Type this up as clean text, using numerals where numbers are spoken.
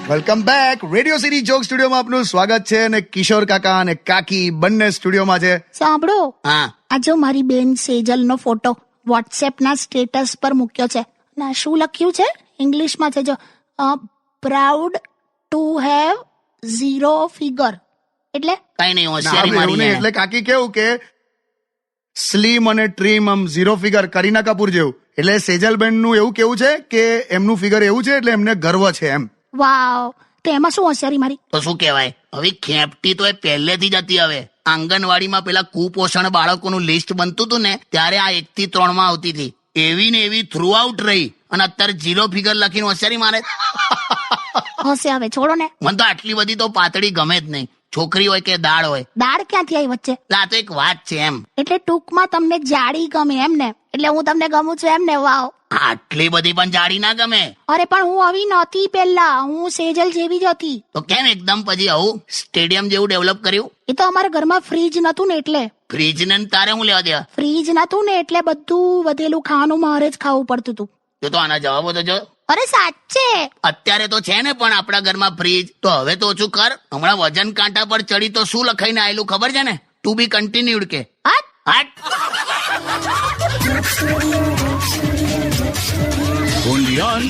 Welcome back. Radio city joke સ્ટુડિયોમાં આપનું સ્વાગત છે અને કિશોર કાકા અને કાકી બંને સ્ટુડિયોમાં છે. સાંભળો, હા આ જો મારી બેન સેજલનો ફોટો વોટ્સએપના સ્ટેટસ પર મૂક્યો છે. ના શું લખ્યું છે? ઇંગ્લિશમાં છે જો, proud to have zero figure. એટલે કઈ નહીં, ના, હોશિયારી એવું મારી નહીં. એને. એટલે કાકી કેવું કે સ્લીમ અને ટ્રીમ આમ ઝીરો ફિગર કરીના કપૂર જેવું. એટલે સેજલબેન નું એવું કેવું છે કે એમનું ફિગર એવું છે એટલે એમને ગર્વ છે એમ. વાવ, તો એમાં શું હોશિયારી મારી? તો શું કહેવાય, હવે ખેપટી તો એ પહેલેથી જ હતી. હવે આંગણવાડીમાં પેલા કુપોષણ બાળકોનું લિસ્ટ બનતું હતું ને, ત્યારે આ 1 થી 3 માં આવતી હતી. એવી ને એવી થ્રુ આઉટ રહી અને અત્યારે 0 ફિગર લખીને હોશિયારી મારે. હશે, હવે છોડો ને. મને તો આટલી બધી તો પાતળી ગમે જ નહીં, છોકરી હોય કે દાળ હોય. દાળ ક્યાંથી આવી વચ્ચે? આ તો એક વાત છે એમ. એટલે ટૂંકમાં તમને જાડી ગમે એમ ને? એટલે હું તમને ગમું છું એમ ને? વાવ. આટલી બધી પણ જાડી ના ગમે. અરે પણ હું આવી નહોતી પહેલા, હું સેજલ જેવી જ હતી. તો કેમ એકદમ પછી આવું સ્ટેડિયમ જેવું ડેવલપ કર્યું? એ તો અમારા ઘરમાં ફ્રીજ નતું ને એટલે. ફ્રીજ ને તારે હું લેવા દેવા? ફ્રીજ નતું ને એટલે બધું વધેલું ખાવાનું મારે જ ખાવું પડતું હતું. જો તો આના જવાબો તો જો. અરે સાચે. અત્યારે તો છે ને પણ આપણા ઘરમાં ફ્રીજ. તો હવે તો ઓછું કર. હમણાં વજન કાંટા પર ચડી તો શું લખાઈને આયેલું ખબર છે ને? ટુ બી કન્ટિન્યુડ કે હટ. હટ. Only on